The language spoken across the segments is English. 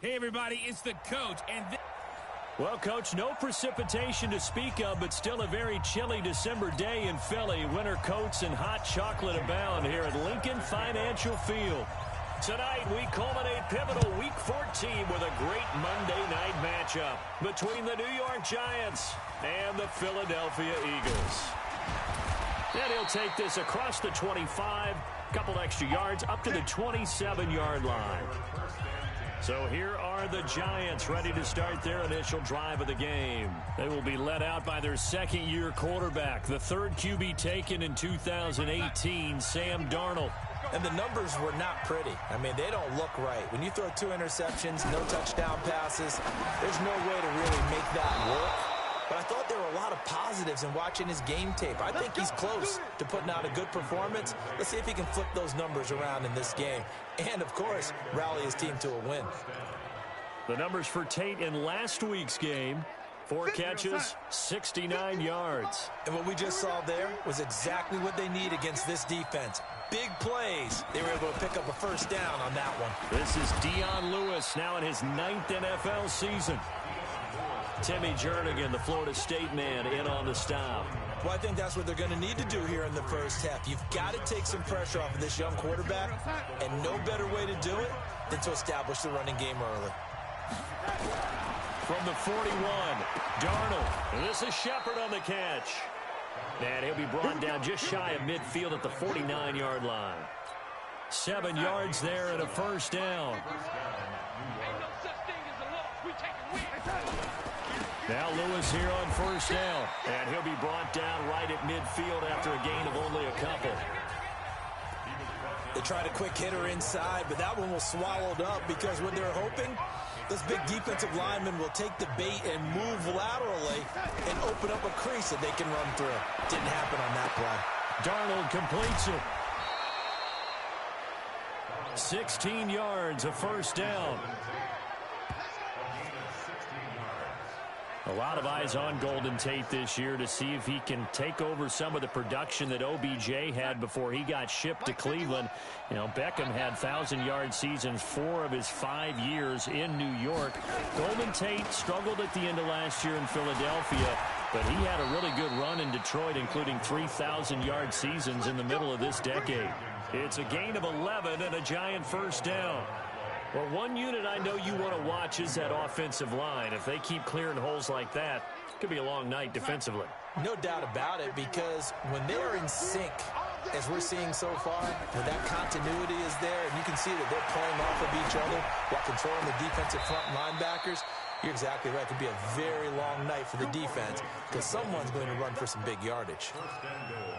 Hey, everybody, it's the coach, and well, Coach, no precipitation to speak of, but still a very chilly December day in Philly. Winter coats and hot chocolate abound here at Lincoln Financial Field. Tonight, we culminate pivotal Week 14 with a great Monday night matchup between the New York Giants and the Philadelphia Eagles. And he'll take this across the 25, couple extra yards, up to the 27-yard line. So here are the Giants ready to start their initial drive of the game. They will be led out by their second-year quarterback, the third QB taken in 2018, Sam Darnold. And the numbers were not pretty. I mean, they don't look right. When you throw 2 interceptions, no touchdown passes, there's no way to really make that work. But I thought there were a lot of positives in watching his game tape. I think he's close to putting out a good performance. Let's see if he can flip those numbers around in this game. And, of course, rally his team to a win. The numbers for Tate in last week's game: 4 catches, 69 yards. And what we just saw there was exactly what they need against this defense. Big plays. They were able to pick up a first down on that one. This is Dion Lewis, now in his 9th NFL season. Timmy Jernigan, the Florida State man, in on the stop. Well, I think that's what they're going to need to do here in the first half. You've got to take some pressure off of this young quarterback, and no better way to do it than to establish the running game early. From the 41, Darnold. And this is Shepard on the catch. And he'll be brought down just shy of midfield at the 49-yard line. 7 yards there and a first down. Now Lewis here on first down. And he'll be brought down right at midfield after a gain of only a couple. They tried a quick hitter inside, but that one was swallowed up because what they're hoping, this big defensive lineman will take the bait and move laterally and open up a crease that they can run through. Didn't happen on that play. Darnold completes it. 16 yards, a first down. A lot of eyes on Golden Tate this year to see if he can take over some of the production that OBJ had before he got shipped to Cleveland. You know, Beckham had 1,000-yard seasons 4 of his 5 years in New York. Golden Tate struggled at the end of last year in Philadelphia, but he had a really good run in Detroit, including 3,000-yard seasons in the middle of this decade. It's a gain of 11 and a Giant first down. Well, one unit I know you want to watch is that offensive line. If they keep clearing holes like that, it could be a long night defensively. No doubt about it, because when they are in sync, as we're seeing so far, when that continuity is there, and you can see that they're playing off of each other while controlling the defensive front linebackers, you're exactly right. It could be a very long night for the defense because someone's going to run for some big yardage.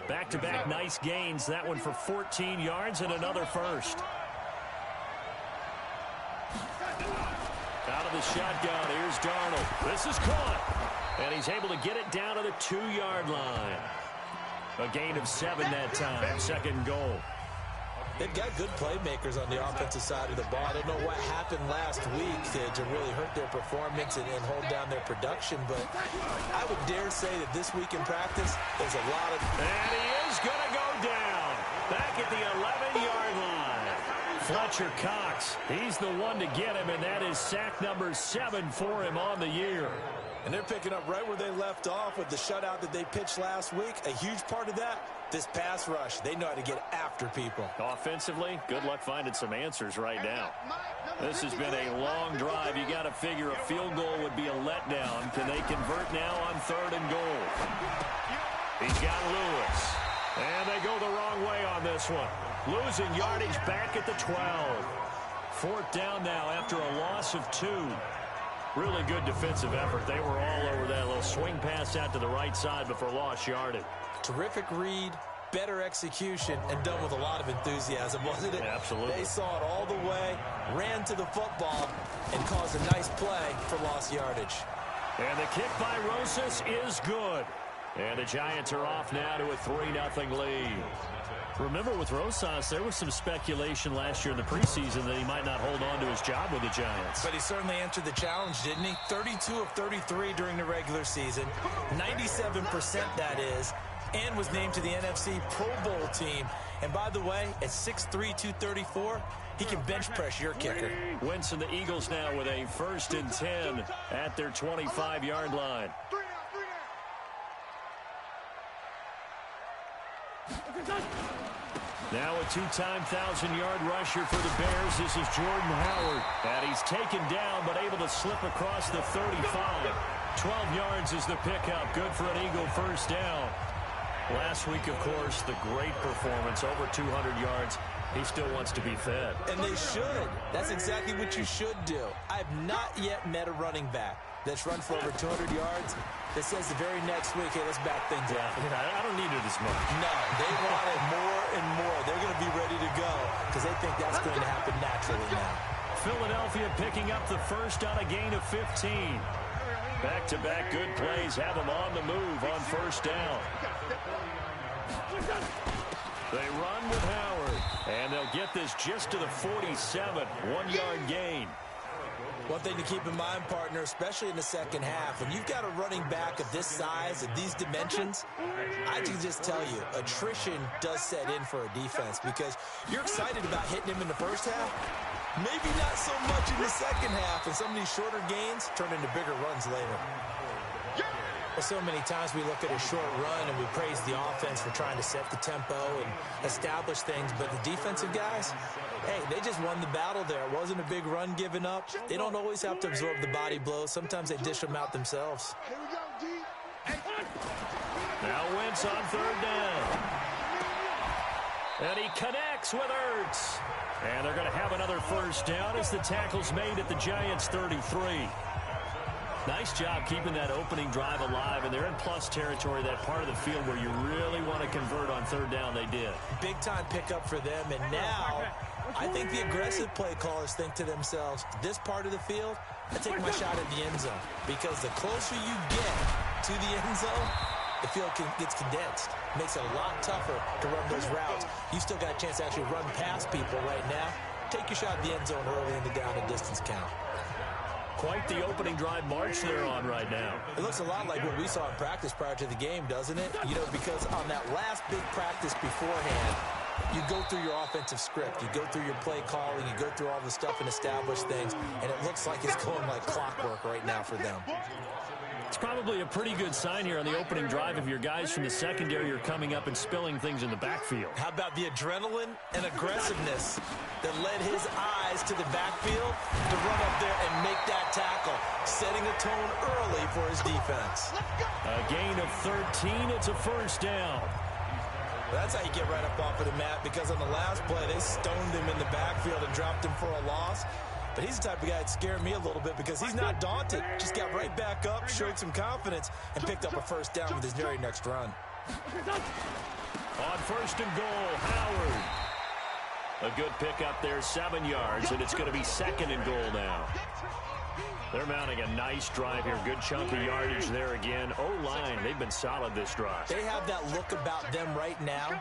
Back-to-back nice gains. That one for 14 yards and another first. Out of the shotgun, here's Darnold. This is caught. And he's able to get it down to the 2-yard line. A gain of 7 that time. Second and goal. They've got good playmakers on the offensive side of the ball. I don't know what happened last week to really hurt their performance and hold down their production, but I would dare say that this week in practice, there's a lot of... And he is going to go down. Back at the 11-yard line. Fletcher Cox, he's the one to get him, and that is sack number 7 for him on the year. And they're picking up right where they left off with the shutout that they pitched last week. A huge part of that, this pass rush. They know how to get after people. Offensively, good luck finding some answers right now. This has been a long drive. You got to figure a field goal would be a letdown. Can they convert now on 3rd and goal? He's got Lewis. And they go the wrong way on this one. Losing yardage back at the 12. 4th down now after a loss of 2. Really good defensive effort. They were all over that little swing pass out to the right side before lost yardage. Terrific read, better execution, and done with a lot of enthusiasm, wasn't it? Absolutely. They saw it all the way, ran to the football, and caused a nice play for lost yardage. And the kick by Rosas is good. And the Giants are off now to a 3-0 lead. Remember, with Rosas, there was some speculation last year in the preseason that he might not hold on to his job with the Giants. But he certainly answered the challenge, didn't he? 32 of 33 during the regular season. 97% that is. and was named to the NFC Pro Bowl team. And by the way, at 6'3", 234, he can bench press your kicker. Wentz and the Eagles now with a 1st and 10 at their 25-yard line. Now a two-time 1,000-yard rusher for the Bears. This is Jordan Howard. And he's taken down but able to slip across the 35. 12 yards is the pickup. Good for an Eagle first down. Last week, of course, the great performance, over 200 yards. He still wants to be fed. And they should. That's exactly what you should do. I've not yet met a running back that's run for over 200 yards that says the very next week, hey, let's back things up. I don't need it as much. No, they want it more and more. They're going to be ready to go because they think that's going to happen naturally now. Philadelphia picking up the first on a gain of 15. Back-to-back good plays have them on the move on first down. They run with Howard, and they'll get this just to the 47, 1-yard gain. One thing to keep in mind, partner, especially in the second half, when you've got a running back of this size, of these dimensions, I can just tell you, attrition does set in for a defense because you're excited about hitting him in the first half. Maybe not so much in the second half, and some of these shorter gains turn into bigger runs later. Well, so many times we look at a short run and we praise the offense for trying to set the tempo and establish things, but the defensive guys, hey, they just won the battle there. It wasn't a big run given up. They don't always have to absorb the body blows. Sometimes they dish them out themselves. Now Wentz on third down. And he connects with Ertz. And they're going to have another first down as the tackle's made at the Giants' 33. Nice job keeping that opening drive alive, and they're in plus territory, that part of the field where you really want to convert on third down. They did. Big-time pickup for them, and now I think the aggressive play callers think to themselves, this part of the field, I take my shot at the end zone, because the closer you get to the end zone, the field gets condensed. Makes it a lot tougher to run those routes. You still got a chance to actually run past people right now. Take your shot at the end zone early in the down and distance count. Quite the opening drive march they're on right now. It looks a lot like what we saw in practice prior to the game, doesn't it? You know, because on that last big practice beforehand, you go through your offensive script. You go through your play calling. You go through all the stuff and establish things. And it looks like it's going like clockwork right now for them. It's probably a pretty good sign here on the opening drive if your guys from the secondary are coming up and spilling things in the backfield. How about the adrenaline and aggressiveness that led his eyes to the backfield to run up there and make that tackle, setting a tone early for his defense. A gain of 13. It's a first down. That's how you get right up off of the mat, because on the last play, they stoned him in the backfield and dropped him for a loss. But he's the type of guy that scared me a little bit because he's not daunted. Just got right back up, showed some confidence, and picked up a first down with his very next run. On first and goal, Howard. A good pickup there, 7 yards, and it's going to be second and goal now. They're mounting a nice drive here. Good chunk of yardage there again. O-line, they've been solid this drive. They have that look about them right now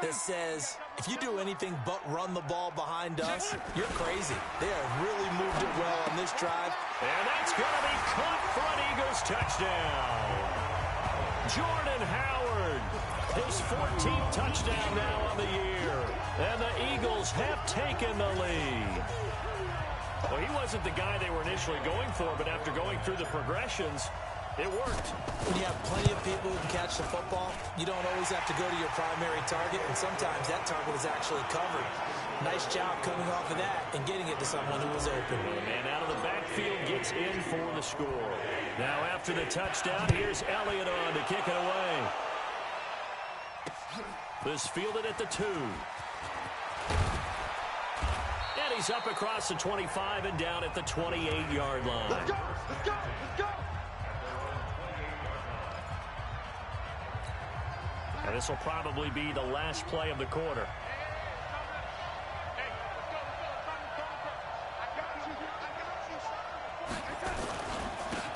that says, if you do anything but run the ball behind us, you're crazy. They have really moved it well on this drive. And that's going to be caught for an Eagles touchdown. Jordan Howard, his 14th touchdown now on the year. And the Eagles have taken the lead. Well, he wasn't the guy they were initially going for, but after going through the progressions, it worked. When you have plenty of people who can catch the football, you don't always have to go to your primary target, and sometimes that target is actually covered. Nice job coming off of that and getting it to someone who was open. And out of the backfield gets in for the score. Now after the touchdown, here's Elliott on to kick it away. This fielded at the 2. And he's up across the 25 and down at the 28-yard line. Let's go! Let's go! Let's go! And this will probably be the last play of the quarter.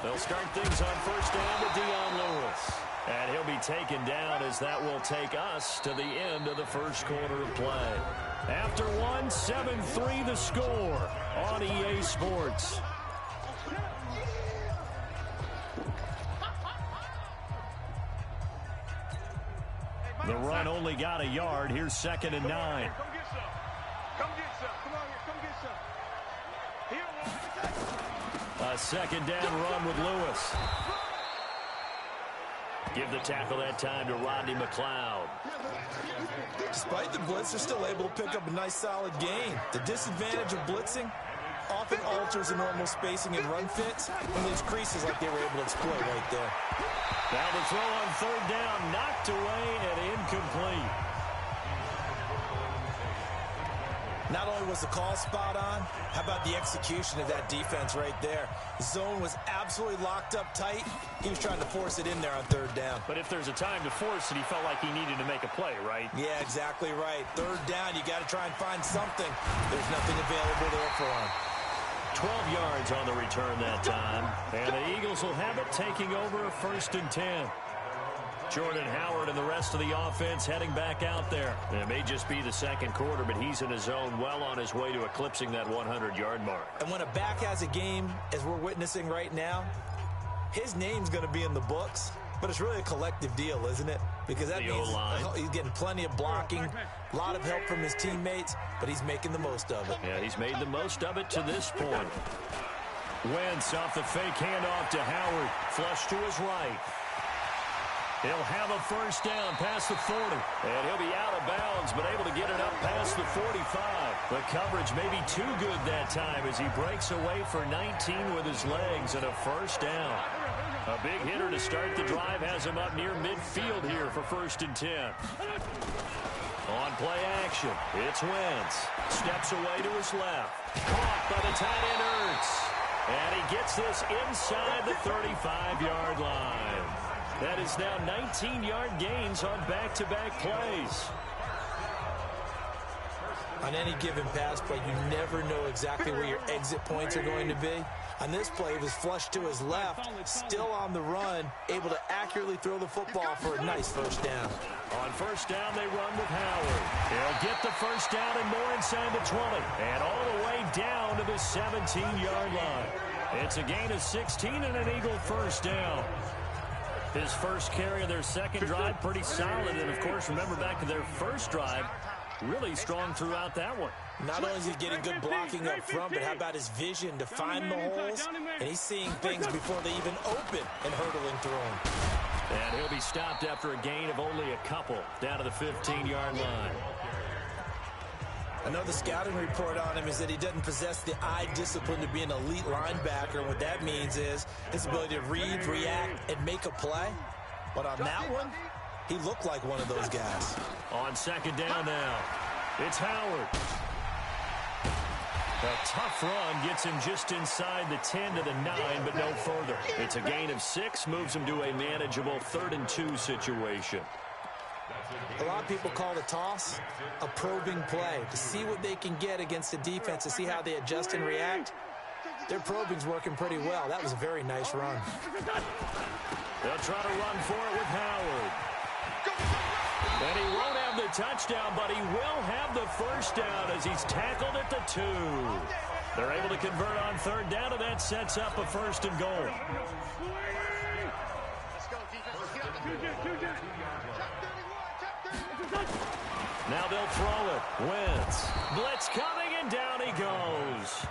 They'll start things on first down with Dion Lewis. And he'll be taken down as that will take us to the end of the first quarter of play. After 1, 7-3 the score on EA Sports. The run only got a yard. Here's 2nd and 9. Come get some. Come get some. Come on here. Come get some. A 2nd down run with Lewis. Give the tackle that time to Rodney McLeod. Despite the blitz, they're still able to pick up a nice, solid gain. The disadvantage of blitzing often alters the normal spacing and run fits and leaves creases like they were able to exploit right there. Now the throw on 3rd down, knocked away and incomplete. Not only was the call spot on, how about the execution of that defense right there? The zone was absolutely locked up tight. He was trying to force it in there on 3rd down. But if there's a time to force it, he felt like he needed to make a play, right? Yeah, exactly right. 3rd down, you got to try and find something. There's nothing available there for him. 12 yards on the return that time. And the Eagles will have it, taking over a 1st and 10. Jordan Howard and the rest of the offense heading back out there. It may just be the 2nd quarter, but he's in his zone, well on his way to eclipsing that 100-yard mark. And when a back has a game, as we're witnessing right now, his name's going to be in the books. But it's really a collective deal, isn't it? Because that means he's getting plenty of blocking, a lot of help from his teammates, but he's making the most of it. Yeah, he's made the most of it to this point. Wentz off the fake handoff to Howard. Flush to his right. He'll have a 1st down past the 40. And he'll be out of bounds, but able to get it up past the 45. The coverage may be too good that time as he breaks away for 19 with his legs and a 1st down. A big hitter to start the drive has him up near midfield here for 1st and 10. On play action, it's Wentz. Steps away to his left. Caught by the tight end Ertz. And he gets this inside the 35-yard line. That is now 19-yard gains on back-to-back plays. On any given pass play, you never know exactly where your exit points are going to be. On this play, he was flushed to his left, still on the run, able to accurately throw the football for a nice 1st down. On 1st down, they run with Howard. He'll get the 1st down and more inside the 20. And all the way down to the 17-yard line. It's a gain of 16 and an Eagle 1st down. His first carry of their 2nd drive, pretty solid. And, of course, remember back to their 1st drive, really strong throughout that one. Not only is he getting good blocking up front, but how about his vision to find the holes? And he's seeing things before they even open and hurtling through them. And he'll be stopped after a gain of only a couple down to the 15-yard line. I know the scouting report on him is that he doesn't possess the eye discipline to be an elite linebacker. And what that means is his ability to read, react, and make a play. But on that one, he looked like one of those guys. On 2nd down now, it's Howard. A tough run gets him just inside the 10 to the 9, but no further. It's a gain of 6, moves him to a manageable 3rd and 2 situation. A lot of people call the toss a probing play, to see what they can get against the defense, to see how they adjust and react. Their probing's working pretty well. That was a very nice run. They'll try to run for it with Howard. And he won't have the touchdown, but he will have the 1st down as he's tackled at the 2. They're able to convert on 3rd down, and that sets up a 1st and goal. Now they'll throw it. Wentz. Blitz coming, and down he goes.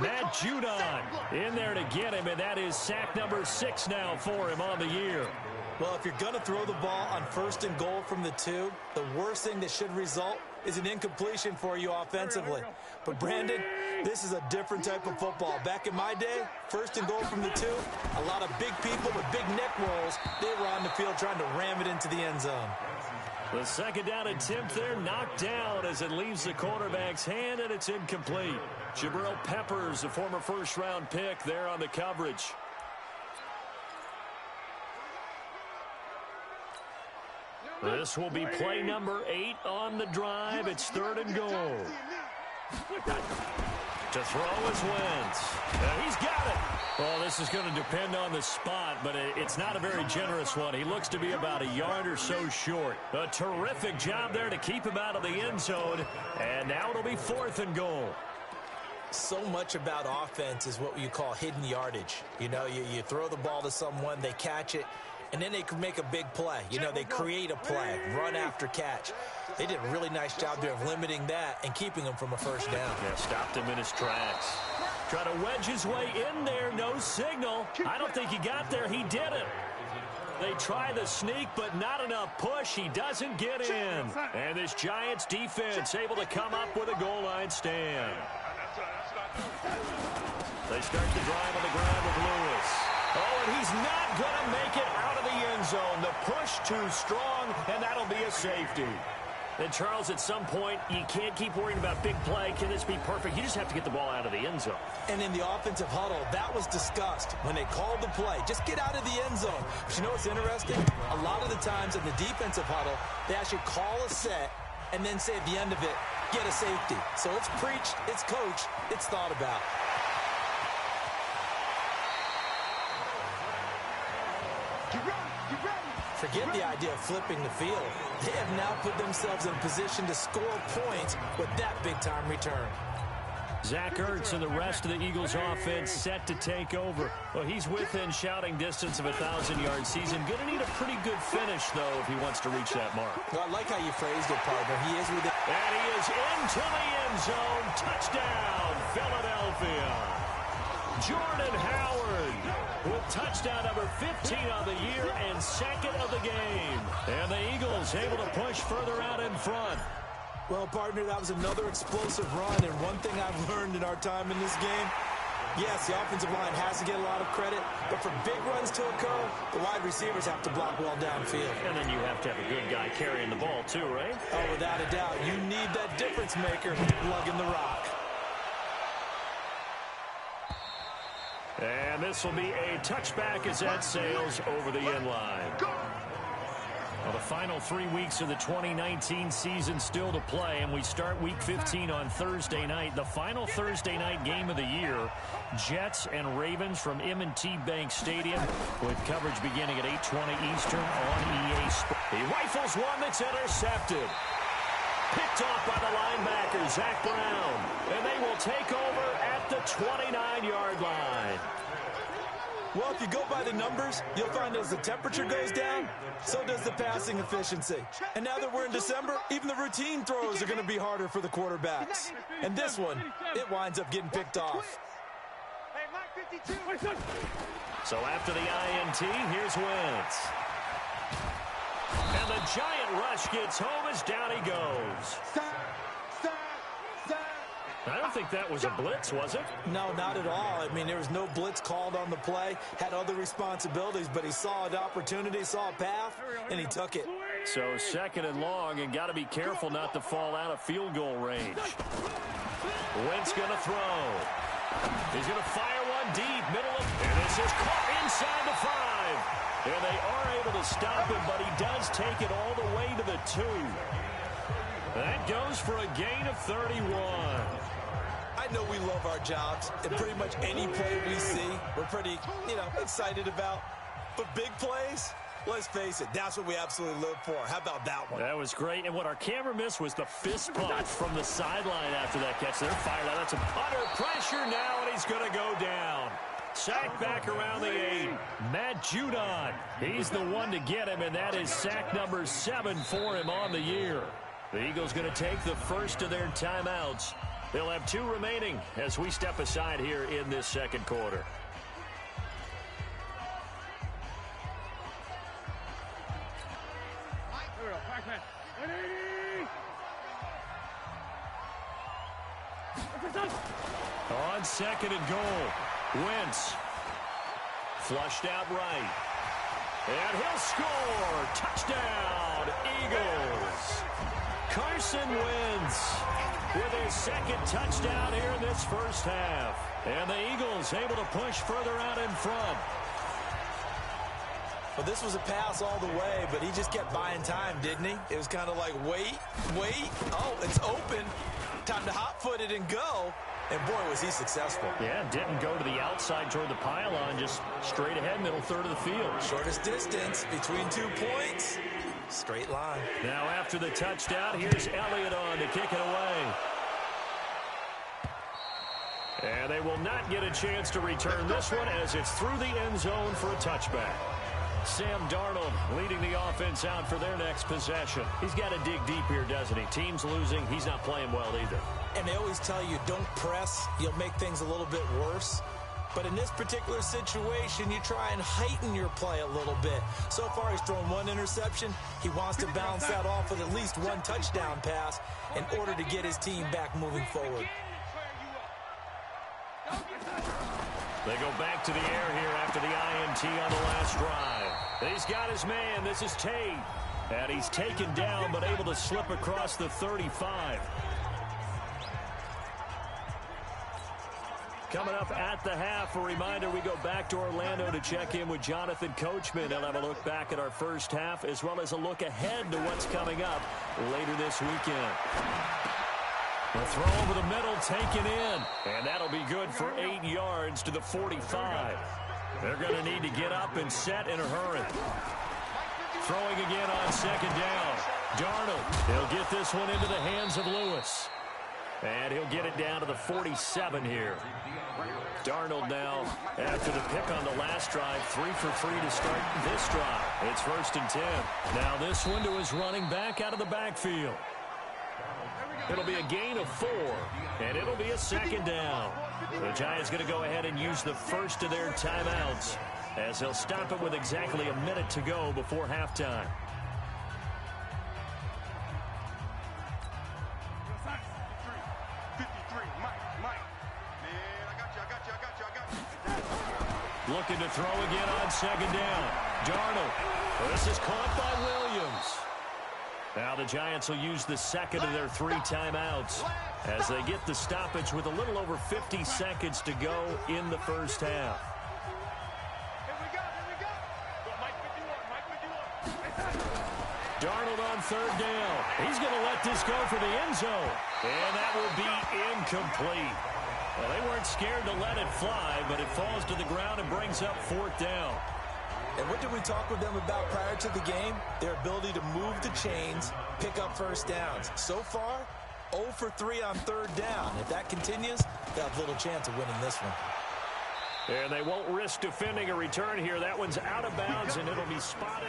Matt Judon in there to get him, and that is sack number 6 now for him on the year. Well, if you're going to throw the ball on 1st and goal from the 2, the worst thing that should result is an incompletion for you offensively. But, Brandon, this is a different type of football. Back in my day, 1st and goal from the 2, a lot of big people with big neck rolls, they were on the field trying to ram it into the end zone. The 2nd down attempt there knocked down as it leaves the quarterback's hand, and it's incomplete. Jabril Peppers, a former 1st-round pick, there on the coverage. This will be play number 8 on the drive. It's 3rd and goal. To throw is Wentz. And he's got it. Well, this is going to depend on the spot, but it's not a very generous one. He looks to be about a yard or so short. A terrific job there to keep him out of the end zone. And now it'll be 4th and goal. So much about offense is what you call hidden yardage. You know, you throw the ball to someone, they catch it, And then they can make a big play. You know, they create a play, run after catch. They did a really nice job there of limiting that and keeping him from a first down. Yeah, stopped him in his tracks. Try to wedge his way in there, no signal. I don't think he got there. He didn't. They try the sneak, but not enough push. He doesn't get in. And this Giants defense able to come up with a goal line stand. They start the drive on the ground with Lewis. Oh, and he's not going to make it out of the end zone. The push too strong, and that'll be a safety. And, Charles, at some point, you can't keep worrying about big play. Can this be perfect? You just have to get the ball out of the end zone. And in the offensive huddle, that was discussed when they called the play. Just get out of the end zone. But you know what's interesting? A lot of the times in the defensive huddle, they actually call a set and then say at the end of it, get a safety. So it's preached, it's coached, it's thought about. Forget the idea of flipping the field. They have now put themselves in a position to score points with that big-time return. Zach Ertz and the rest of the Eagles offense set to take over. Well, he's within shouting distance of a 1,000-yard season. Going to need a pretty good finish, though, if he wants to reach that mark. Well, I like how you phrased it, partner. He is within. And he is into the end zone. Touchdown, Philadelphia. Jordan Howard with touchdown number 15 on the year and second of the game. And the Eagles able to push further out in front. Well, partner, that was another explosive run. And one thing I've learned in our time in this game, yes, the offensive line has to get a lot of credit. But for big runs to occur, the wide receivers have to block well downfield. And then you have to have a good guy carrying the ball, too, right? Oh, without a doubt. You need that difference maker lugging the rock. And this will be a touchback as that sails over the end line. Well, the final 3 weeks of the 2019 season still to play, and we start Week 15 on Thursday night. The final Thursday night game of the year, Jets and Ravens from M&T Bank Stadium, with coverage beginning at 8:20 Eastern on EA Sports. He rifles one that's intercepted. Picked off by the linebacker, Zach Brown. And they will take over at the 29-yard line. Well, if you go by the numbers, you'll find as the temperature goes down, so does the passing efficiency. And now that we're in December, even the routine throws are going to be harder for the quarterbacks. And this one, it winds up getting picked off. So after the INT, here's Wentz. And the giant rush gets home as down he goes. I don't think that was a blitz, was it? No, not at all. I mean, there was no blitz called on the play. Had other responsibilities, but he saw an opportunity, saw a path, and he took it. So second and long, and got to be careful not to fall out of field goal range. Wentz going to throw. He's going to fire one deep, middle of, and this is caught inside the 5. And they are able to stop him, but he does take it all the way to the 2. That goes for a gain of 31. I know we love our jobs, and pretty much any play we see, we're pretty, excited about. But big plays, let's face it, that's what we absolutely live for. How about that one? That was great, and what our camera missed was the fist pump from the sideline after that catch. They're fired out. That's under pressure now, and he's going to go down. Sack back around the 8. Matt Judon, he's the one to get him, and that is sack number 7 for him on the year. The Eagles going to take the first of their timeouts. They'll have 2 remaining as we step aside here in this second quarter. On second and goal, Wentz flushed out right. And he'll score. Touchdown, Eagles. Carson Wentz with his second touchdown here in this first half. And the Eagles able to push further out in front. Well, this was a pass all the way, but he just kept buying time, didn't he? It was kind of like, wait. Oh, it's open. Time to hot-foot it and go. And, boy, was he successful. Yeah, didn't go to the outside toward the pylon, just straight ahead, middle third of the field. Shortest distance between 2 points. Straight line. Now after the touchdown, here's Elliott on to kick it away. And they will not get a chance to return this one as it's through the end zone for a touchback. Sam Darnold leading the offense out for their next possession. He's got to dig deep here, doesn't he? Team's losing. He's not playing well either. And they always tell you, don't press. You'll make things a little bit worse. But in this particular situation, you try and heighten your play a little bit. So far, he's thrown one interception. He wants to bounce that off with at least one touchdown pass in order to get his team back moving forward. They go back to the air here after the INT on the last drive. He's got his man. This is Tate. And he's taken down but able to slip across the 35. Coming up at the half, a reminder, we go back to Orlando to check in with Jonathan Coachman. He'll have a look back at our first half as well as a look ahead to what's coming up later this weekend. The throw over the middle taken in, and that'll be good for 8 yards to the 45. They're going to need to get up and set in a hurry. Throwing again on second down. Darnold, he'll get this one into the hands of Lewis. And he'll get it down to the 47 here. Darnold now, after the pick on the last drive, 3 for 3 to start this drive. It's 1st and 10. Now this one to his running back out of the backfield. It'll be a gain of 4, and it'll be a second down. The Giants going to go ahead and use the first of their timeouts as they'll stop it with exactly a minute to go before halftime. Looking to throw again on second down. Darnold. This is caught by Williams. Now the Giants will use the second of their 3 timeouts as they get the stoppage with a little over 50 seconds to go in the first half. Darnold on third down. He's going to let this go for the end zone. And that will be incomplete. Well, they weren't scared to let it fly, but it falls to the ground and brings up 4th down. And what did we talk with them about prior to the game? Their ability to move the chains, pick up first downs. So far, 0 for 3 on third down. If that continues, they'll have little chance of winning this one. And they won't risk defending a return here. That one's out of bounds, and it'll be spotted.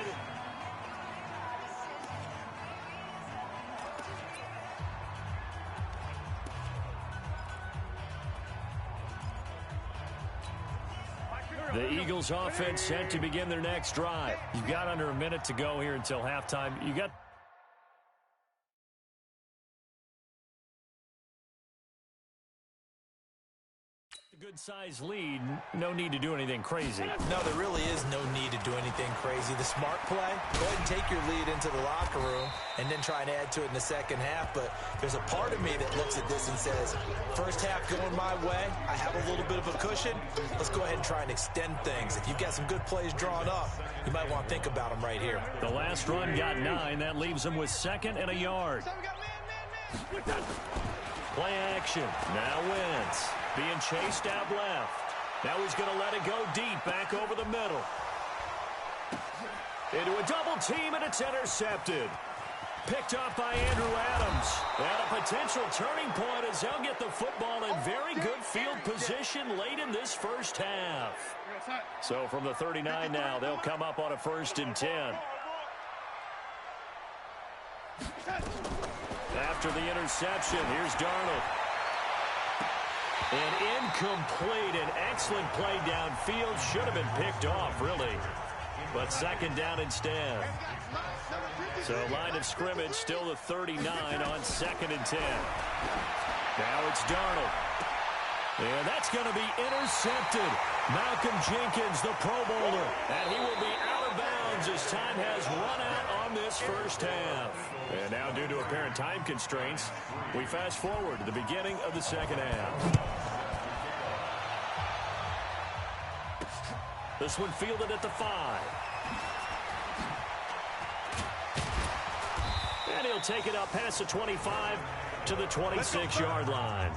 The Eagles offense set to begin their next drive. You've got under a minute to go here until halftime. You got a good-sized lead. No need to do anything crazy. No, there really is no need to do anything crazy. The smart play, go ahead and take your lead into the locker room and then try and add to it in the second half. But there's a part of me that looks at this and says, first half going my way, I have a little bit of a cushion. Let's go ahead and try and extend things. If you've got some good plays drawn up, you might want to think about them right here. The last run got 9. That leaves them with 2nd and a yard. Play action. Now Wentz being chased out left. Now he's going to let it go deep back over the middle. Into a double team, and it's intercepted. Picked off by Andrew Adams. And a potential turning point as they'll get the football in very good field position late in this first half. So from the 39 now, they'll come up on a 1st and 10. After the interception, here's Darnold. An incomplete and excellent play downfield. Should have been picked off, really. But second down instead. So line of scrimmage still the 39 on 2nd and 10. Now it's Darnold. And that's going to be intercepted. Malcolm Jenkins, the Pro Bowler. And he will be out of bounds as time has run out on this first half. And now, due to apparent time constraints, we fast forward to the beginning of the second half. This one fielded at the 5. And he'll take it up past the 25 to the 26-yard line.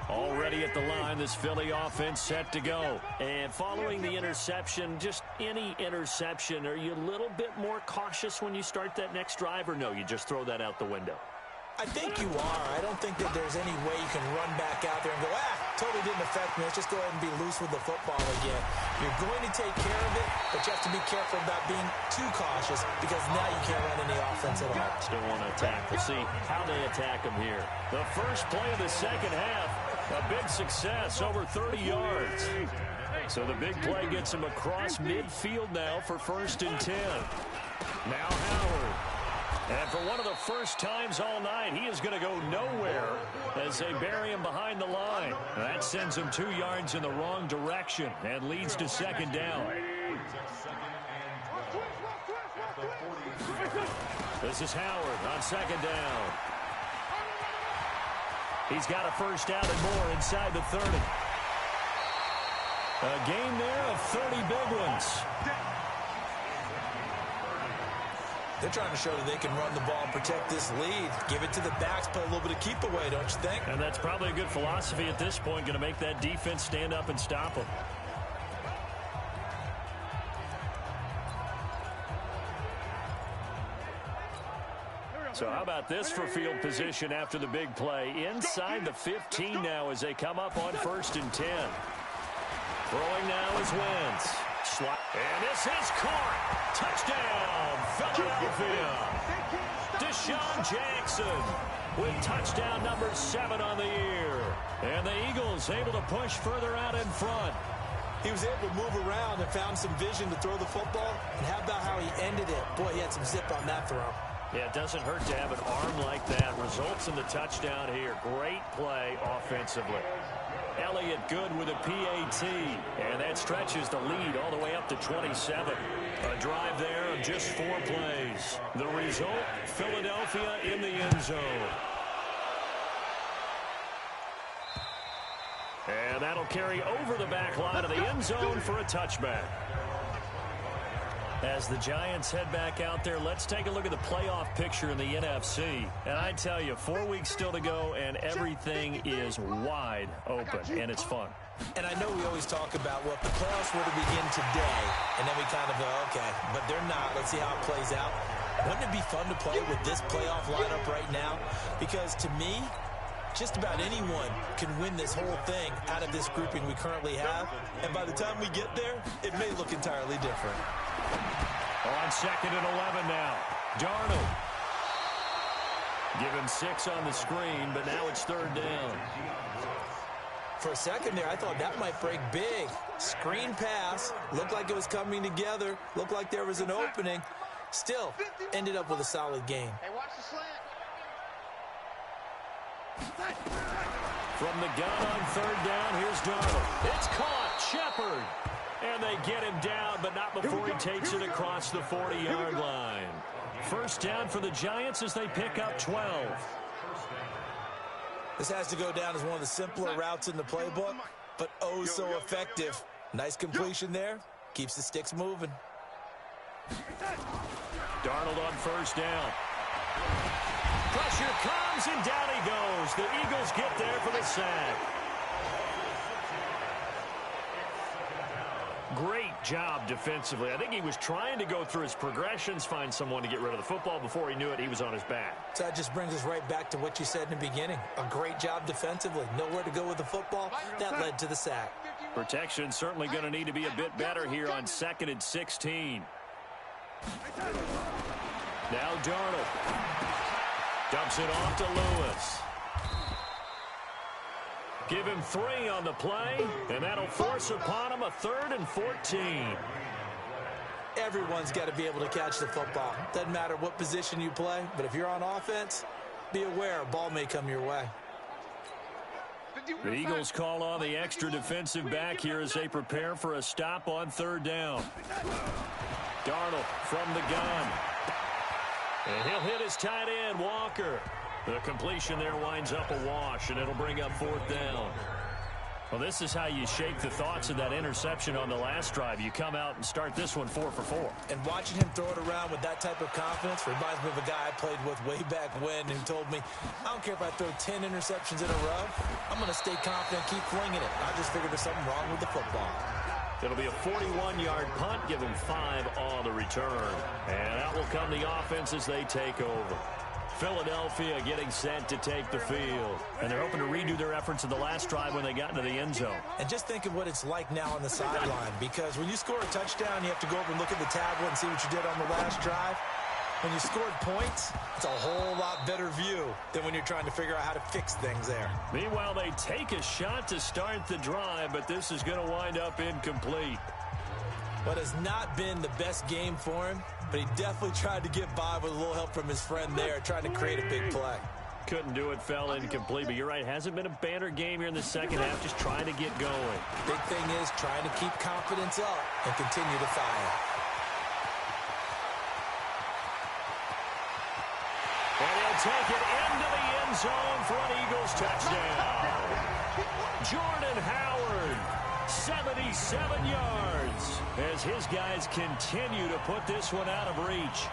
Already at the line, this Philly offense set to go. And following the interception, just any interception, are you a little bit more cautious when you start that next drive, or no, you just throw that out the window? I think you are. I don't think that there's any way you can run back out there and go, totally didn't affect me. Let's just go ahead and be loose with the football again. You're going to take care of it, but you have to be careful about being too cautious because now you can't run any offense at all. Still want to attack. We'll see how they attack them here. The first play of the second half, a big success, over 30 yards. So the big play gets him across midfield now for 1st and 10. Now Howard. And for one of the first times all night, he is going to go nowhere as they bury him behind the line. That sends him 2 yards in the wrong direction and leads to 2nd down. This is Howard on 2nd down. He's got a 1st down and more inside the 30. A game there of 30 big ones. They're trying to show that they can run the ball and protect this lead. Give it to the backs, play a little bit of keep away, don't you think? And that's probably a good philosophy at this point, going to make that defense stand up and stop them. So how about this for field position after the big play? Inside the 15 now as they come up on 1st and 10. Throwing now is Wentz. And this is caught. Touchdown, Philadelphia. Deshaun Jackson with touchdown number 7 on the year. And the Eagles able to push further out in front. He was able to move around and found some vision to throw the football. And how about how he ended it? Boy, he had some zip on that throw. Yeah, it doesn't hurt to have an arm like that. Results in the touchdown here. Great play offensively. Elliott good with a PAT, and that stretches the lead all the way up to 27. A drive there of just 4 plays. The result, Philadelphia in the end zone. And that'll carry over the back line of the end zone for a touchback. As the Giants head back out there, let's take a look at the playoff picture in the NFC. And I tell you, 4 weeks still to go, and everything is wide open, and it's fun. And I know we always talk about, well, if the playoffs were to begin today, and then we kind of go, okay, but they're not. Let's see how it plays out. Wouldn't it be fun to play with this playoff lineup right now? Because to me, just about anyone can win this whole thing out of this grouping we currently have. And by the time we get there, it may look entirely different. On 2nd and 11 now. Darnold. Give him 6 on the screen, but now it's 3rd down. For a second there, I thought that might break big. Screen pass. Looked like it was coming together. Looked like there was an opening. Still, ended up with a solid game. Hey, watch the slant. From the gun on 3rd down, here's Darnold. It's caught. Shepard. And they get him down, but not before he takes it across the 40-yard line. 1st down for the Giants as they pick up 12. This has to go down as one of the simpler routes in the playbook, but oh so effective. Nice completion there. Keeps the sticks moving. Darnold on 1st down. Pressure comes, and down he goes. The Eagles get there for the sack. Great job defensively. I think he was trying to go through his progressions, find someone to get rid of the football. Before he knew it, he was on his back. So that just brings us right back to what you said in the beginning. A great job defensively. Nowhere to go with the football. That led to the sack. Protection certainly going to need to be a bit better here on 2nd and 16. Now Darnold. Dumps it off to Lewis. Give him 3 on the play, and that'll force upon him a 3rd and 14. Everyone's got to be able to catch the football. Doesn't matter what position you play, but if you're on offense, be aware a ball may come your way. The Eagles call on the extra defensive back here as they prepare for a stop on 3rd down. Darnold from the gun. And he'll hit his tight end, Walker. The completion there winds up a wash, and it'll bring up 4th down. Well, this is how you shake the thoughts of that interception on the last drive. You come out and start this one 4 for 4. And watching him throw it around with that type of confidence reminds me of a guy I played with way back when who told me, I don't care if I throw 10 interceptions in a row. I'm going to stay confident, keep flinging it. I just figured there's something wrong with the football. It'll be a 41-yard punt, give him 5 on the return. And out will come the offense as they take over. Philadelphia getting set to take the field. And they're hoping to redo their efforts in the last drive when they got into the end zone. And just think of what it's like now on the sideline, because when you score a touchdown, you have to go over and look at the tablet and see what you did on the last drive. When you scored points, it's a whole lot better view than when you're trying to figure out how to fix things there. Meanwhile, they take a shot to start the drive, but this is going to wind up incomplete. What has not been the best game for him, but he definitely tried to get by with a little help from his friend there, trying to create a big play. Couldn't do it, fell incomplete, but you're right, hasn't been a banner game here in the second half, just trying to get going. Big thing is trying to keep confidence up and continue to fire. And he'll take it into the end zone for an Eagles touchdown. Jordan Howard, 77 yards, as his guys continue to put this one out of reach.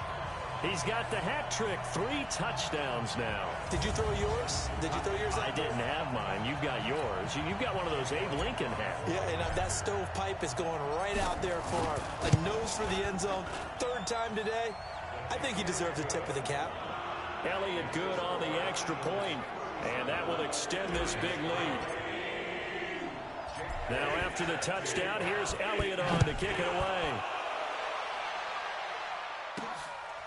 He's got the hat trick, 3 touchdowns now. Did you throw yours? Did you throw yours out? I didn't have mine. You've got yours. You've got one of those Abe Lincoln hats. Yeah, and that stovepipe is going right out there for him. A nose for the end zone. 3rd time today. I think he deserves a tip of the cap. Elliott good on the extra point, and that will extend this big lead. Now after the touchdown, here's Elliott on to kick it away.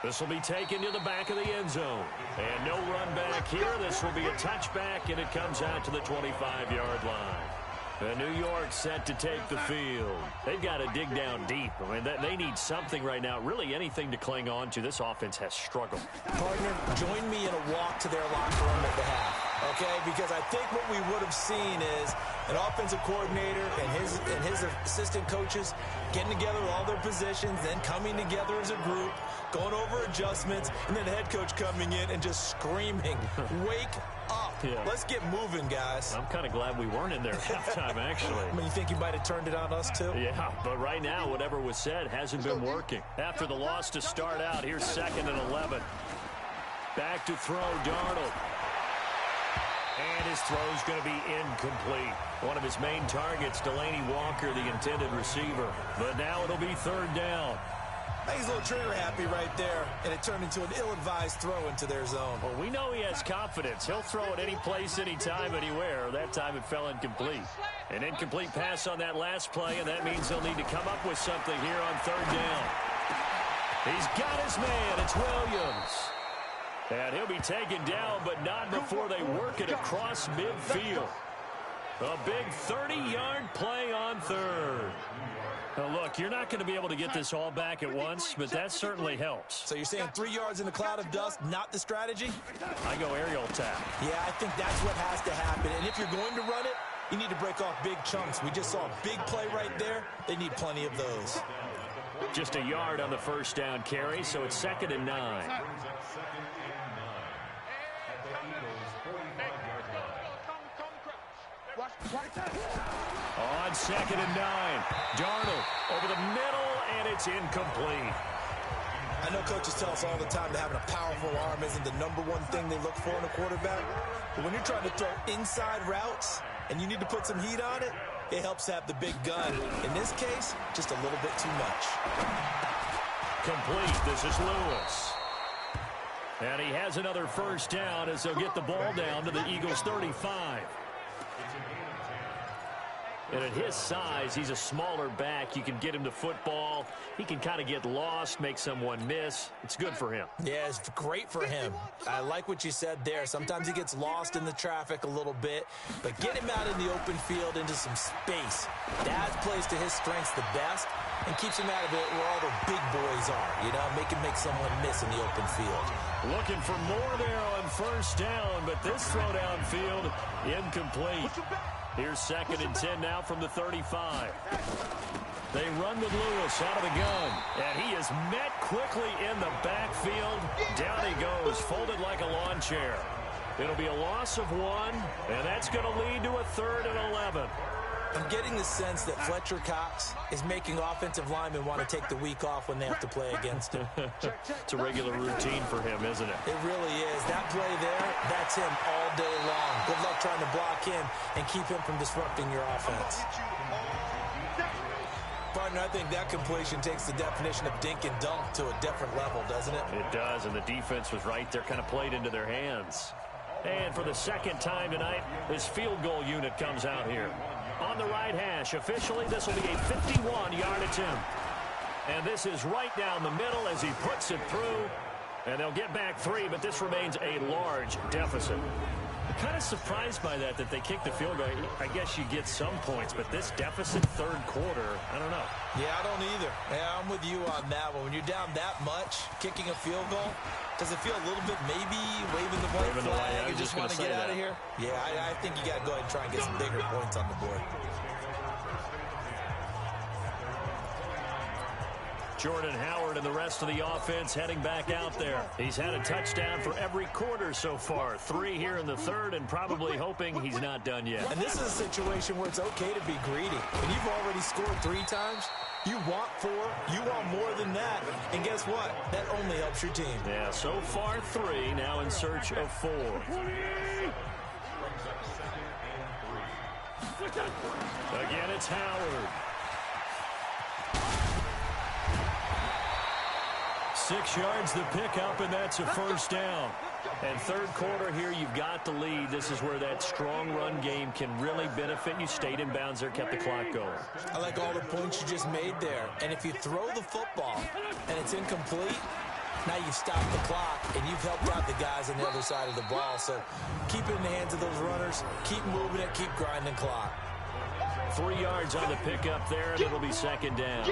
This will be taken to the back of the end zone. And no run back here. This will be a touchback, and it comes out to the 25-yard line. New York set to take the field. They've got to dig down deep. I mean, they need something right now, really anything to cling on to. This offense has struggled. Partner, join me in a walk to their locker room at the half, okay? Because I think what we would have seen is an offensive coordinator and his assistant coaches getting together with all their positions, then coming together as a group, going over adjustments, and then the head coach coming in and just screaming, wake up. Yeah. Let's get moving, guys. I'm kind of glad we weren't in there at halftime, actually. I mean, you think you might have turned it on us, too? Yeah, but right now, whatever was said hasn't been working. After the loss to start out, here's 2nd and 11. Back to throw, Darnold. And his throw's going to be incomplete. One of his main targets, Delaney Walker, the intended receiver. But now it'll be 3rd down. He's a little trigger happy right there, and it turned into an ill-advised throw into their zone. Well, we know he has confidence. He'll throw it any place, anytime, anywhere. That time it fell incomplete. An incomplete pass on that last play, and that means he'll need to come up with something here on 3rd down. He's got his man. It's Williams. And he'll be taken down, but not before they work it across midfield. A big 30-yard play on 3rd. Now, look, you're not going to be able to get this all back at once, but that certainly helps. So you're saying 3 yards in a cloud of dust, not the strategy? I go aerial tap. Yeah, I think that's what has to happen. And if you're going to run it, you need to break off big chunks. We just saw a big play right there. They need plenty of those. Just a yard on the 1st down carry, so it's 2nd and 9. On 2nd and 9, Darnold over the middle, and it's incomplete. I know coaches tell us all the time that having a powerful arm isn't the #1 thing they look for in a quarterback. But when you're trying to throw inside routes and you need to put some heat on it, it helps have the big gun. In this case, just a little bit too much. Complete. This is Lewis. And he has another 1st down as they'll get the ball down to the Eagles' 35. And at his size, he's a smaller back. You can get him to football. He can kind of get lost, make someone miss. It's good for him. Yeah, it's great for him. I like what you said there. Sometimes he gets lost in the traffic a little bit, but get him out in the open field into some space. That plays to his strengths the best and keeps him out of it where all the big boys are, you know, make him make someone miss in the open field. Looking for more there on 1st down, but this throw downfield incomplete. Here's 2nd and 10 now from the 35. They run with Lewis out of the gun, and he is met quickly in the backfield. Down he goes, folded like a lawn chair. It'll be a loss of 1, and that's going to lead to a 3rd and 11. I'm getting the sense that Fletcher Cox is making offensive linemen want to take the week off when they have to play against him. It's a regular routine for him, isn't it? It really is. That play there, that's him all day long. Good luck trying to block him and keep him from disrupting your offense. Partner, I think that completion takes the definition of dink and dunk to a different level, doesn't it? It does, and the defense was right there, kind of played into their hands. And for the second time tonight, this field goal unit comes out here. On the right hash, officially, this will be a 51-yard attempt. And this is right down the middle as he puts it through. And they'll get back 3, but this remains a large deficit. I'm kind of surprised by that they kicked the field goal. I guess you get some points, but this deficit third quarter, I don't know. Yeah, I don't either. Yeah, I'm with you on that one. When you're down that much, kicking a field goal, does it feel a little bit maybe waving the white flag? You just want to get out of here? Yeah, I think you got to go ahead and try and get some bigger points on the board. Jordan Howard and the rest of the offense heading back out there. He's had a touchdown for every quarter so far. 3 here in the third, and probably hoping he's not done yet. And this is a situation where it's okay to be greedy. When you've already scored 3 times, you want 4, you want more than that. And guess what? That only helps your team. Yeah, so far 3, now in search of 4. Again, it's Howard. 6 yards the pickup, and that's a first down. And third quarter here, you've got the lead. This is where that strong run game can really benefit you. Stayed in bounds there, kept the clock going. I like all the points you just made there. And if you throw the football and it's incomplete, now you've stopped the clock and you've helped out the guys on the other side of the ball. So keep it in the hands of those runners. Keep moving it. Keep grinding clock. 3 yards on the pickup there, and it'll be second down.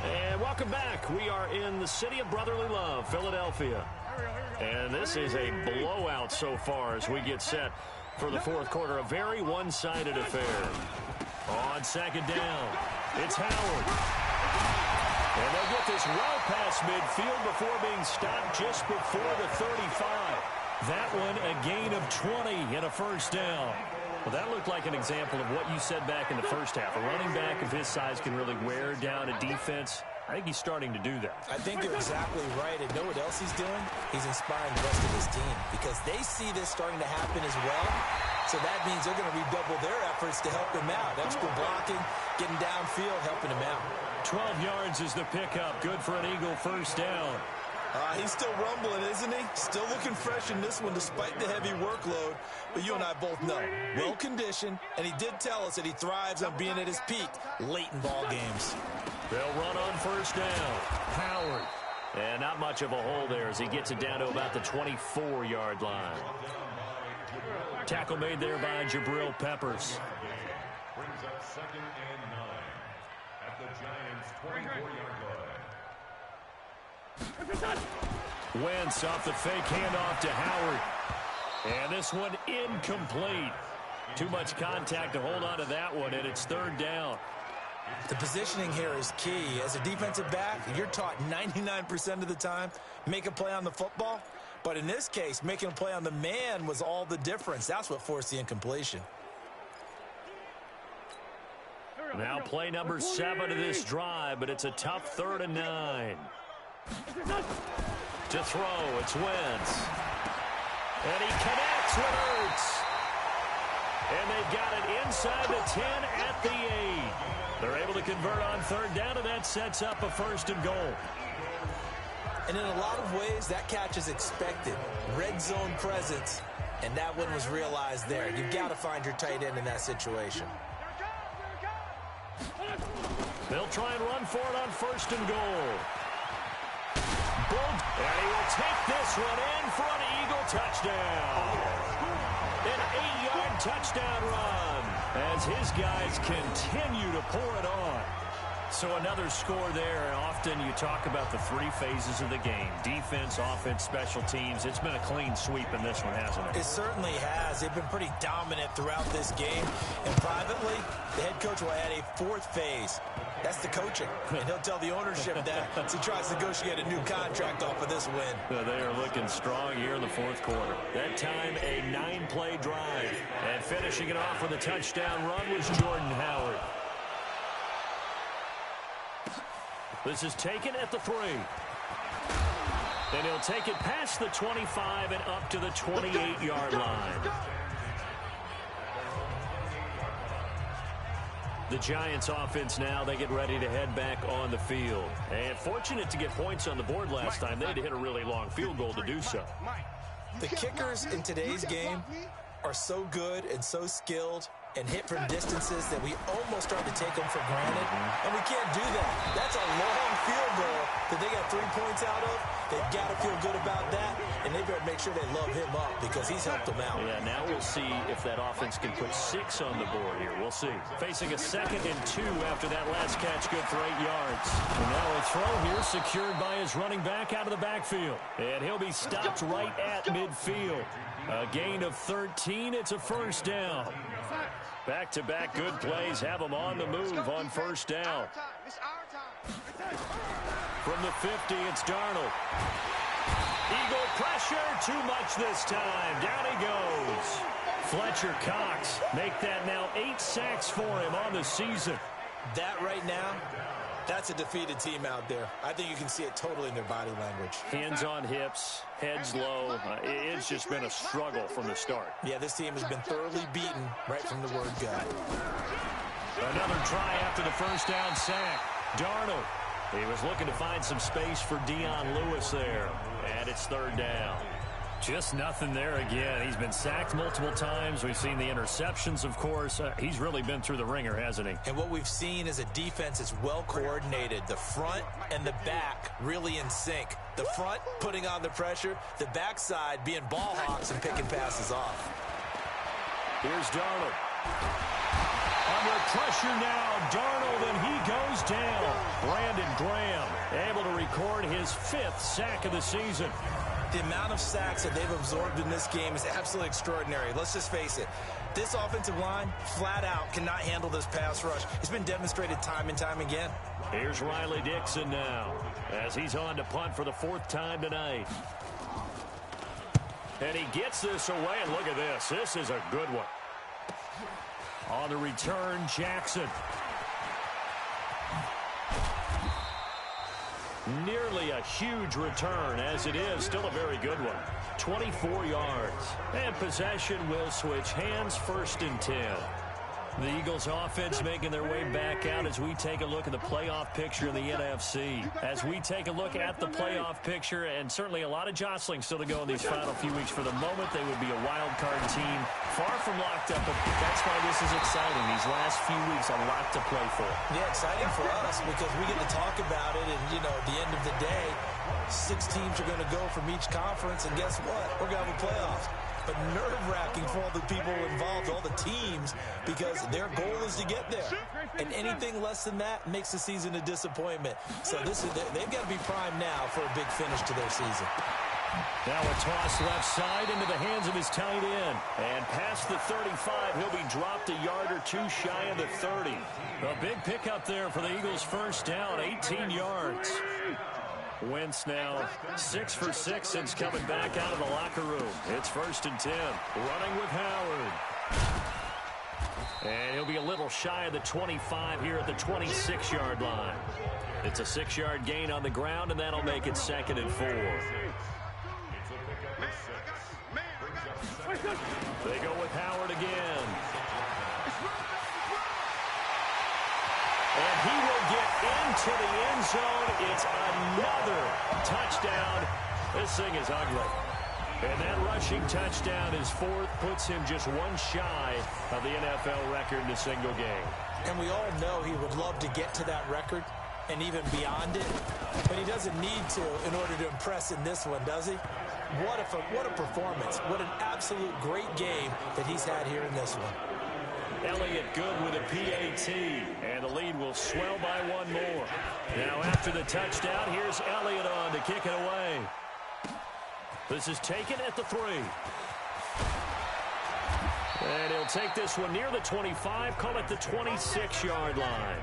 And welcome back. We are in the city of brotherly love, Philadelphia. And this is a blowout so far as we get set for the fourth quarter. A very one-sided affair. On second down, it's Howard. And they'll get this well past midfield before being stopped just before the 35. That one a gain of 20 and a first down. Well, that looked like an example of what you said back in the first half. A running back of his size can really wear down a defense. I think he's starting to do that. I think you're exactly right. And know what else he's doing? He's inspiring the rest of his team because they see this starting to happen as well. So that means they're going to redouble their efforts to help him out. Extra blocking, getting downfield, helping him out. 12 yards is the pickup. Good for an Eagle first down. He's still rumbling, isn't he? Still looking fresh in this one despite the heavy workload. But you and I both know, well-conditioned, and he did tell us that he thrives on being at his peak late in ball games. They'll run on first down. Howard. And not much of a hole there as he gets it down to about the 24-yard line. Tackle made there by Jabril Peppers. Brings up 2nd and 9 at the Giants' 24-yard line. Wentz off the fake handoff to Howard. And this one incomplete. Too much contact to hold on to that one, and it's third down. The positioning here is key. As a defensive back, you're taught 99% of the time, make a play on the football. But in this case, making a play on the man was all the difference. That's what forced the incompletion. Now play number 7 of this drive, but it's a tough 3rd and 9. To throw, it's Wentz. And he connects with Ertz. And they've got it inside the 10 at the 8. They're able to convert on third down, and that sets up a first and goal. And in a lot of ways, that catch is expected. Red zone presence, and that one was realized there. You've got to find your tight end in that situation. They'll try and run for it on first and goal. And he will take this one in for an Eagle touchdown. An 8-yard touchdown run as his guys continue to pour it on. So another score there, and often you talk about the 3 phases of the game. Defense, offense, special teams. It's been a clean sweep in this one, hasn't it? It certainly has. They've been pretty dominant throughout this game. And privately, the head coach will add a 4th phase. That's the coaching. And he'll tell the ownership that as he tries to negotiate a new contract off of this win. They are looking strong here in the fourth quarter. That time, a 9-play drive. And finishing it off with a touchdown run was Jordan Howard. This is taken at the 3. And he'll take it past the 25 and up to the 28-yard line. The Giants offense now, they get ready to head back on the field. And fortunate to get points on the board last time. They had to hit a really long field goal to do so. The kickers in today's game are so good and so skilled and hit from distances that we almost start to take them for granted. And we can't do that. That's a long field goal that they got 3 points out of. They've got to feel good about that, and they better make sure they love him up because he's helped them out. Yeah, now we'll see if that offense can put 6 on the board here. We'll see. Facing a 2nd and 2 after that last catch, good for 8 yards. And now a throw here secured by his running back out of the backfield. And he'll be stopped right at midfield. A gain of 13. It's a first down. Back-to-back good plays have them on the move on first down. From the 50, it's Darnold. Eagle pressure, too much this time. Down he goes. Fletcher Cox make that now 8 sacks for him on the season. That right now, that's a defeated team out there. I think you can see it totally in their body language. Hands on hips, heads low. It's just been a struggle from the start. Yeah, this team has been thoroughly beaten right from the word go. Another try after the first down sack. Darnold. He was looking to find some space for Dion Lewis there. And it's 3rd down. Just nothing there again. He's been sacked multiple times. We've seen the interceptions, of course. He's really been through the ringer, hasn't he? And what we've seen is a defense that's well coordinated. The front and the back really in sync. The front putting on the pressure. The backside being ball hawks and picking passes off. Here's Darnold. Under pressure now, Darnold, and he goes down. Brandon Graham able to record his 5th sack of the season. The amount of sacks that they've absorbed in this game is absolutely extraordinary. Let's just face it. This offensive line, flat out, cannot handle this pass rush. It's been demonstrated time and time again. Here's Riley Dixon now as he's on to punt for the 4th time tonight. And he gets this away, and look at this. This is a good one. On the return, Jackson. Nearly a huge return, as it is still a very good one. 24 yards. And possession will switch hands, 1st and 10. The Eagles offense making their way back out as we take a look at the playoff picture in the NFC. As we take a look at the playoff picture, and certainly a lot of jostling still to go in these final few weeks. For the moment, they would be a wild card team, far from locked up, but that's why this is exciting. These last few weeks, a lot to play for. Yeah, exciting for us because we get to talk about it, and, you know, at the end of the day, 6 teams are going to go from each conference, and guess what? We're going to have a playoff. But nerve-wracking for all the people involved, all the teams, because their goal is to get there. And anything less than that makes the season a disappointment. So they've got to be primed now for a big finish to their season. Now a toss left side into the hands of his tight end. And past the 35, he'll be dropped a yard or 2 shy of the 30. A big pickup there for the Eagles' first down, 18 yards. Wentz now 6 for 6 since coming back out of the locker room. It's 1st and 10. Running with Howard. And he'll be a little shy of the 25 here at the 26-yard line. It's a 6-yard gain on the ground, and that'll make it 2nd and 4. They go with Howard again. And he will get into the end zone. It's another touchdown. This thing is ugly. And that rushing touchdown is 4th, puts him just 1 shy of the NFL record in a single game. And we all know he would love to get to that record and even beyond it, but he doesn't need to in order to impress in this one, does he? What a performance. What an absolute great game that he's had here in this one. Elliott good with a PAT, and the lead will swell by 1 more. Now after the touchdown, here's Elliott on to kick it away. This is taken at the 3. And he'll take this one near the 25, call it the 26-yard line.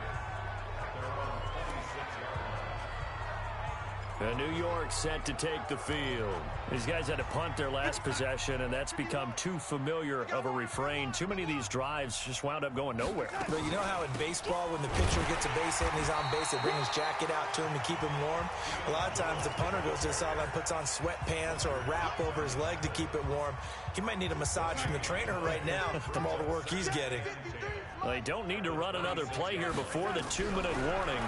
And New York set to take the field. These guys had to punt their last possession, and that's become too familiar of a refrain. Too many of these drives just wound up going nowhere. But you know how in baseball, when the pitcher gets a base hit and he's on base, they bring his jacket out to him to keep him warm? A lot of times the punter goes to the sideline, puts on sweatpants or a wrap over his leg to keep it warm. He might need a massage from the trainer right now from all the work he's getting. They don't need to run another play here before the 2-minute warning.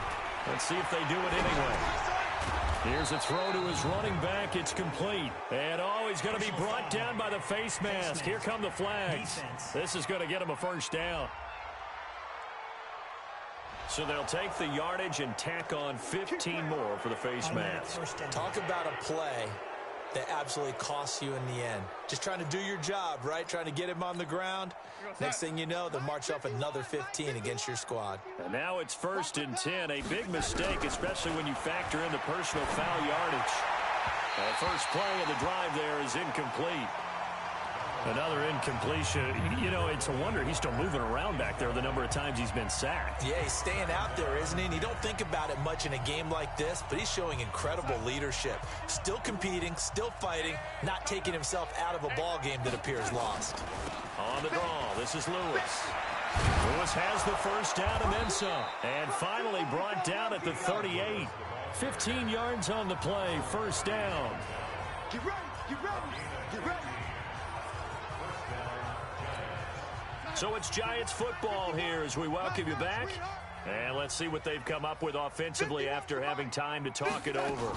Let's see if they do it anyway. Here's a throw to his running back. It's complete. And, he's going to be brought down by the face mask. Here come the flags. This is going to get him a first down. So they'll take the yardage and tack on 15 more for the face mask. Talk about a play that absolutely costs you in the end. Just trying to do your job, right? Trying to get him on the ground. Next thing you know, they'll march off another 15 against your squad. And now it's 1st and 10. A big mistake, especially when you factor in the personal foul yardage. The first play of the drive there is incomplete. Another incompletion. You know, it's a wonder he's still moving around back there the number of times he's been sacked. Yeah, he's staying out there, isn't he? And you don't think about it much in a game like this, but he's showing incredible leadership. Still competing, still fighting, not taking himself out of a ball game that appears lost. On the draw, this is Lewis. Lewis has the first down and then some. And finally brought down at the 38. 15 yards on the play, first down. Get ready, get ready, get ready. So it's Giants football here as we welcome you back. And let's see what they've come up with offensively after having time to talk it over.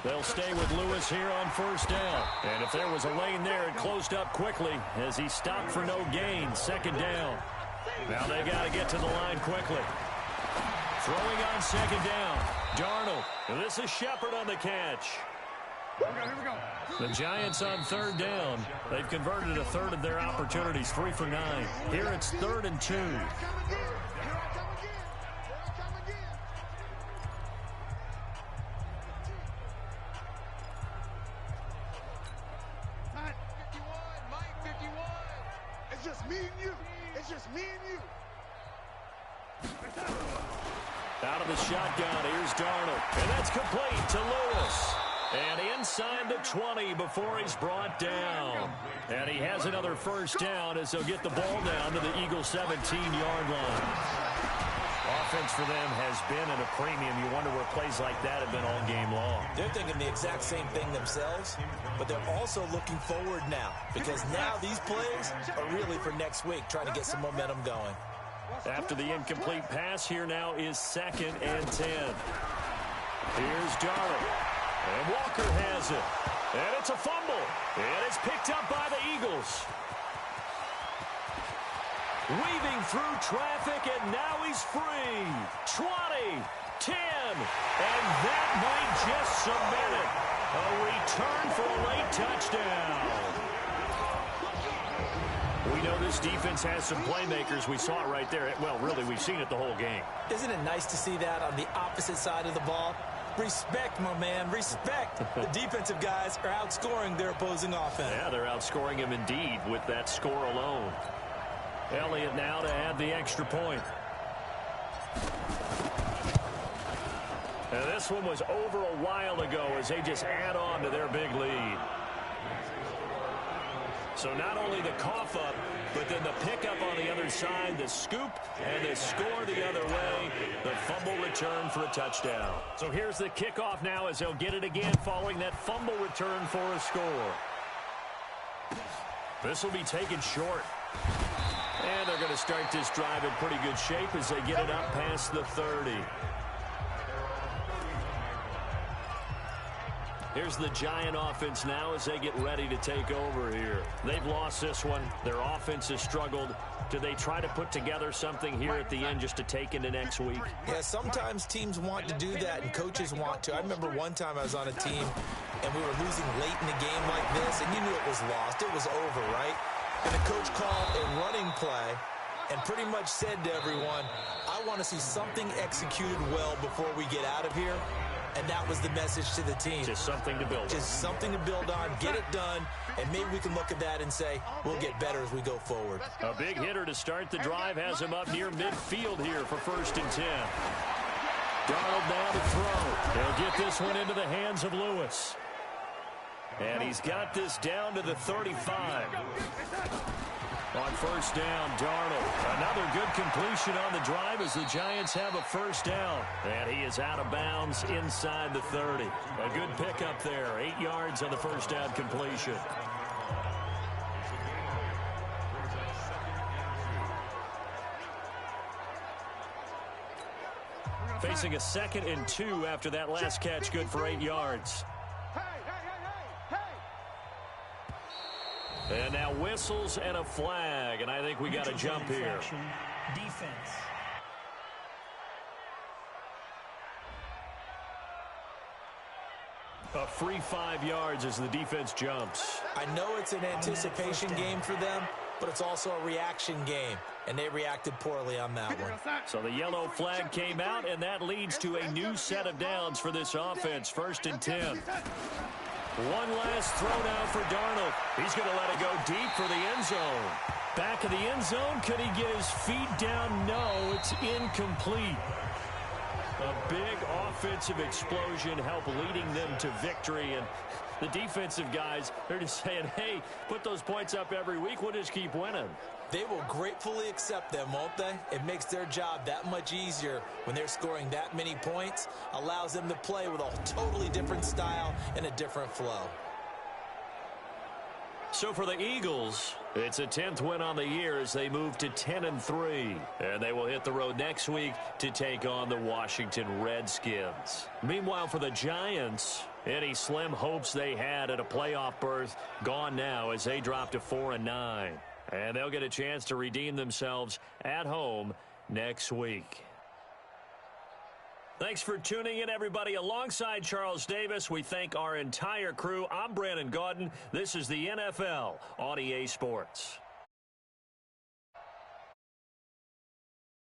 They'll stay with Lewis here on first down. And if there was a lane there, it closed up quickly as he stopped for no gain. Second down. Now they got to get to the line quickly. Throwing on second down. Darnold. And this is Shepard on the catch. Here we go. The Giants on third down. They've converted a third of their opportunities, 3 for 9. Here it's 3rd and 2. Here I come again. Here I come again. Here I come again. Mike 51. It's just me and you. It's just me and you. Out of the shotgun, here's Darnold. And that's complete to Lewis. And inside the 20 before he's brought down. And he has another first down as they'll get the ball down to the Eagles' 17-yard line. Offense for them has been at a premium. You wonder where plays like that have been all game long. They're thinking the exact same thing themselves, but they're also looking forward now because now these plays are really for next week, trying to get some momentum going. After the incomplete pass, here now is 2nd and 10. Here's Darnold. And Walker has it. And it's a fumble. And it's picked up by the Eagles. Weaving through traffic, and now he's free. 20, 10, and that might just cement it. A return for a late touchdown. We know this defense has some playmakers. We saw it right there. Well, really, we've seen it the whole game. Isn't it nice to see that on the opposite side of the ball? Respect, my man, respect. The defensive guys are outscoring their opposing offense. Yeah, they're outscoring him indeed with that score alone. Elliott now to add the extra point. And this one was over a while ago as they just add on to their big lead. So not only the cough up, but then the pickup on the other side, the scoop, and the score the other way. The fumble return for a touchdown. So here's the kickoff now as they'll get it again following that fumble return for a score. This will be taken short. And they're going to start this drive in pretty good shape as they get it up past the 30. Here's the Giant offense now as they get ready to take over here. They've lost this one. Their offense has struggled. Do they try to put together something here at the end just to take into next week? Yeah, sometimes teams want to do that and coaches want to. I remember one time I was on a team and we were losing late in a game like this and you knew it was lost. It was over, right? And the coach called a running play and pretty much said to everyone, I want to see something executed well before we get out of here. And that was the message to the team. Just something to build on. Just something to build on, get it done, and maybe we can look at that and say, we'll get better as we go forward. A big hitter to start the drive has him up near midfield here for 1st and 10. Darnold now to throw. He'll get this one into the hands of Lewis. And he's got this down to the 35. On first down, Darnold. Another good completion on the drive as the Giants have a first down. And he is out of bounds inside the 30. A good pickup there. 8 yards on the first down completion. Facing a 2nd and 2 after that last catch, good for 8 yards. And now whistles and a flag, and I think we got a jump here. Defense. A free 5 yards as the defense jumps. I know it's an anticipation game for them, but it's also a reaction game, and they reacted poorly on that one. So the yellow flag came out, and that leads to a new set of downs for this offense, 1st and 10. One last throw now for Darnold. He's going to let it go deep for the end zone. Back of the end zone. Could he get his feet down? No, it's incomplete. A big offensive explosion helped leading them to victory. And the defensive guys, they're just saying, hey, put those points up every week. We'll just keep winning. They will gratefully accept them, won't they? It makes their job that much easier when they're scoring that many points. Allows them to play with a totally different style and a different flow. So for the Eagles, it's a 10th win on the year as they move to 10-3. And they will hit the road next week to take on the Washington Redskins. Meanwhile, for the Giants, any slim hopes they had at a playoff berth gone now as they drop to 4-9. And they'll get a chance to redeem themselves at home next week. Thanks for tuning in, everybody. Alongside Charles Davis, we thank our entire crew. I'm Brandon Gaudin. This is the NFL on EA Sports.